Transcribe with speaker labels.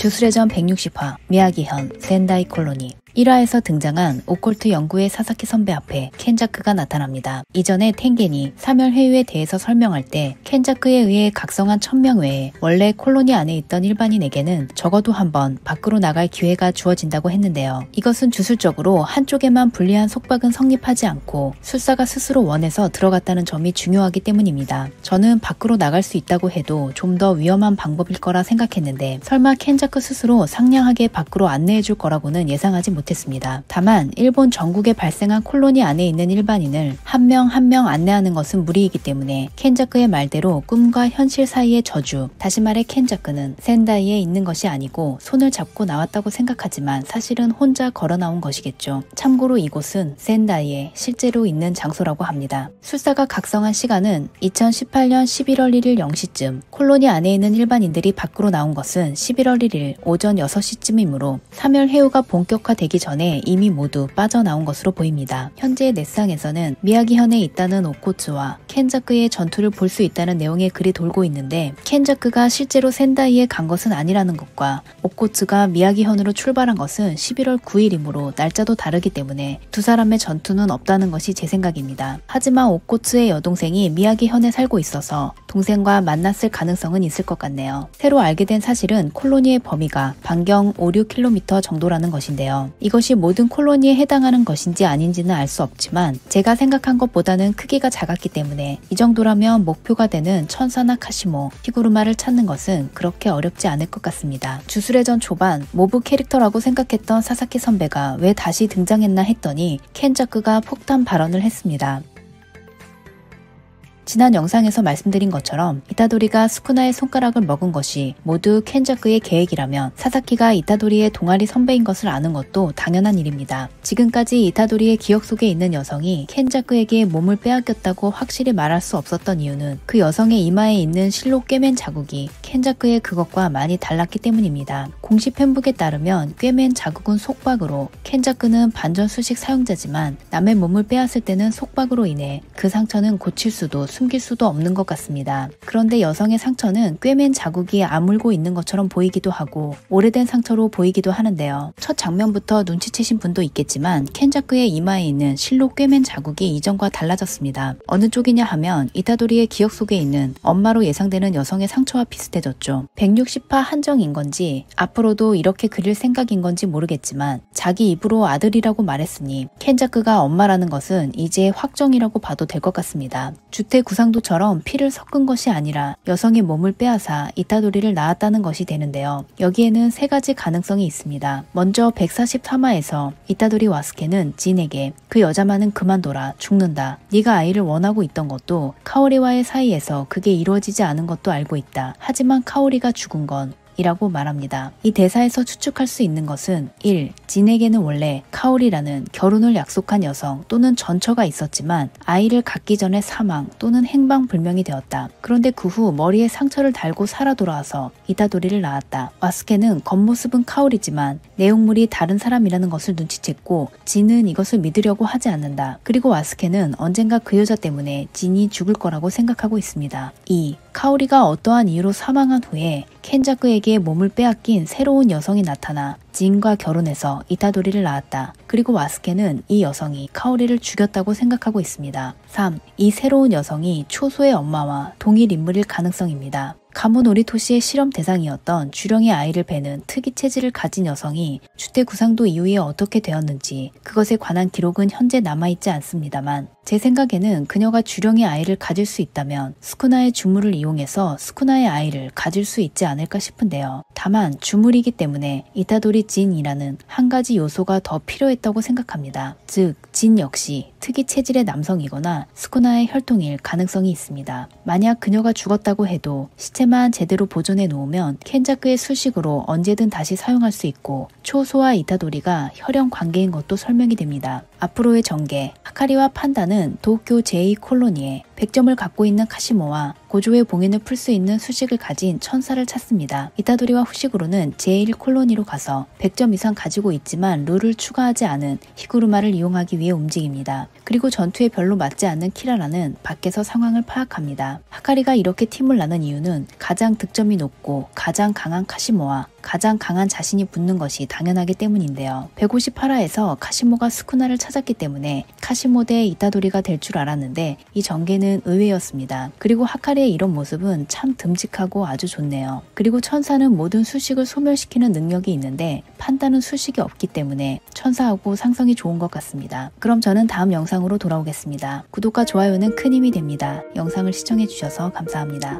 Speaker 1: 주술회전 160화 미야기현 센다이 콜로니 1화에서 등장한 오컬트 연구의 사사키 선배 앞에 켄자크가 나타납니다. 이전에 텐겐이 사멸회유에 대해서 설명할 때 켄자크에 의해 각성한 1000명 외에 원래 콜로니 안에 있던 일반인에게는 적어도 한번 밖으로 나갈 기회가 주어진다고 했는데요. 이것은 주술적으로 한쪽에만 불리한 속박은 성립하지 않고 술사가 스스로 원해서 들어갔다는 점이 중요하기 때문입니다. 저는 밖으로 나갈 수 있다고 해도 좀 더 위험한 방법일 거라 생각했는데 설마 켄자크 스스로 상냥하게 밖으로 안내해줄 거라고는 예상하지 못했습니다. 다만 일본 전국에 발생한 콜로니 안에 있는 일반인을 한 명 한 명 안내하는 것은 무리이기 때문에 켄자크의 말대로 꿈과 현실 사이의 저주, 다시 말해 켄자크는 센다이에 있는 것이 아니고 손을 잡고 나왔다고 생각하지만 사실은 혼자 걸어 나온 것이겠죠. 참고로 이곳은 센다이에 실제로 있는 장소라고 합니다. 술사가 각성한 시간은 2018년 11월 1일 0시쯤, 콜로니 안에 있는 일반인들이 밖으로 나온 것은 11월 1일 오전 6시쯤이므로 사멸해유가 본격화되기 전에 이미 모두 빠져나온 것으로 보입니다. 현재 넷상에서는 미야기현에 있다는 오코츠와 켄자크의 전투를 볼 수 있다는 내용의 글이 돌고 있는데, 켄자크가 실제로 센다이에 간 것은 아니라는 것과 오코츠가 미야기현으로 출발한 것은 11월 9일이므로 날짜도 다르기 때문에 두 사람의 전투는 없다는 것이 제 생각입니다. 하지만 오코츠의 여동생이 미야기현에 살고 있어서 동생과 만났을 가능성은 있을 것 같네요. 새로 알게 된 사실은 콜로니의 범위가 반경 5-6km 정도라는 것인데요. 이것이 모든 콜로니에 해당하는 것인지 아닌지는 알 수 없지만 제가 생각한 것보다는 크기가 작았기 때문에 이 정도라면 목표가 되는 천사나 카시모, 히구르마를 찾는 것은 그렇게 어렵지 않을 것 같습니다. 주술회전 초반 모브 캐릭터라고 생각했던 사사키 선배가 왜 다시 등장했나 했더니 켄자크가 폭탄 발언을 했습니다. 지난 영상에서 말씀드린 것처럼 이타도리가 스쿠나의 손가락을 먹은 것이 모두 켄자크의 계획이라면 사사키가 이타도리의 동아리 선배인 것을 아는 것도 당연한 일입니다. 지금까지 이타도리의 기억 속에 있는 여성이 켄자크에게 몸을 빼앗겼다고 확실히 말할 수 없었던 이유는 그 여성의 이마에 있는 실로 꿰맨 자국이 켄자크의 그것과 많이 달랐기 때문입니다. 공식 팬북에 따르면 꿰맨 자국은 속박으로, 켄자크는 반전 수식 사용자지만 남의 몸을 빼앗을 때는 속박으로 인해 그 상처는 고칠 수도 숨길 수도 없는 것 같습니다. 그런데 여성의 상처는 꿰맨 자국이 아물고 있는 것처럼 보이기도 하고 오래된 상처로 보이기도 하는데요. 첫 장면부터 눈치채신 분도 있겠지만 켄자크의 이마에 있는 실로 꿰맨 자국이 이전과 달라졌습니다. 어느 쪽이냐 하면 이타도리의 기억 속에 있는 엄마로 예상되는 여성의 상처와 비슷해졌죠. 160화 한정인 건지 앞으로도 이렇게 그릴 생각인 건지 모르겠지만 자기 입으로 아들이라고 말했으니 켄자크가 엄마라는 것은 이제 확정이라고 봐도 될 것 같습니다. 주택 구상도처럼 피를 섞은 것이 아니라 여성의 몸을 빼앗아 이타도리를 낳았다는 것이 되는데요. 여기에는 세 가지 가능성이 있습니다. 먼저 143화에서 이타도리 와스케는 진에게 그 여자만은 그만둬라, 죽는다. 네가 아이를 원하고 있던 것도 카오리와의 사이에서 그게 이루어지지 않은 것도 알고 있다. 하지만 카오리가 죽은 건 이라고 말합니다. 이 대사에서 추측할 수 있는 것은 1. 진에게는 원래 카오리라는 결혼을 약속한 여성 또는 전처가 있었지만 아이를 갖기 전에 사망 또는 행방불명이 되었다. 그런데 그 후 머리에 상처를 달고 살아 돌아와서 이타도리를 낳았다. 와스케는 겉모습은 카오리지만 내용물이 다른 사람이라는 것을 눈치챘고 진은 이것을 믿으려고 하지 않는다. 그리고 와스케는 언젠가 그 여자 때문에 진이 죽을 거라고 생각하고 있습니다. 2. 카오리가 어떠한 이유로 사망한 후에 켄자크에게 몸을 빼앗긴 새로운 여성이 나타나 진과 결혼해서 이타도리를 낳았다. 그리고 와스케는 이 여성이 카오리를 죽였다고 생각하고 있습니다. 3. 이 새로운 여성이 초소의 엄마와 동일 인물일 가능성입니다. 가무노리토시의 실험 대상이었던 주령의 아이를 베는 특이 체질을 가진 여성이 주택 구상도 이후에 어떻게 되었는지 그것에 관한 기록은 현재 남아있지 않습니다만 제 생각에는 그녀가 주령의 아이를 가질 수 있다면 스쿠나의 주물을 이용해서 스쿠나의 아이를 가질 수 있지 않을까 싶은데요. 다만 주물이기 때문에 이타도리 진이라는 한 가지 요소가 더 필요했다고 생각합니다. 즉 진 역시 특이 체질의 남성이거나 스쿠나의 혈통일 가능성이 있습니다. 만약 그녀가 죽었다고 해도 시체만 제대로 보존해 놓으면 켄자크의 술식으로 언제든 다시 사용할 수 있고 초소와 이타도리가 혈연 관계인 것도 설명이 됩니다. 앞으로의 전개, 하카리와 판다는 도쿄 제2 콜로니에 100점을 갖고 있는 카시모와 고조의 봉인을 풀 수 있는 수식을 가진 천사를 찾습니다. 이타도리와 후식으로는 제1 콜로니로 가서 100점 이상 가지고 있지만 룰을 추가하지 않은 히구르마를 이용하기 위해 움직입니다. 그리고 전투에 별로 맞지 않는 키라라는 밖에서 상황을 파악합니다. 하카리가 이렇게 팀을 나눈 이유는 가장 득점이 높고 가장 강한 카시모와 가장 강한 자신이 붙는 것이 당연하기 때문인데요. 158화에서 카시모가 스쿠나를 찾았기 때문에 카시모 대 이타도리가 될 줄 알았는데 이 전개는 의외였습니다. 그리고 하카리의 이런 모습은 참 듬직하고 아주 좋네요. 그리고 천사는 모든 수식을 소멸시키는 능력이 있는데 판다는 수식이 없기 때문에 천사하고 상성이 좋은 것 같습니다. 그럼 저는 다음 영상으로 돌아오겠습니다. 구독과 좋아요는 큰 힘이 됩니다. 영상을 시청해주셔서 감사합니다.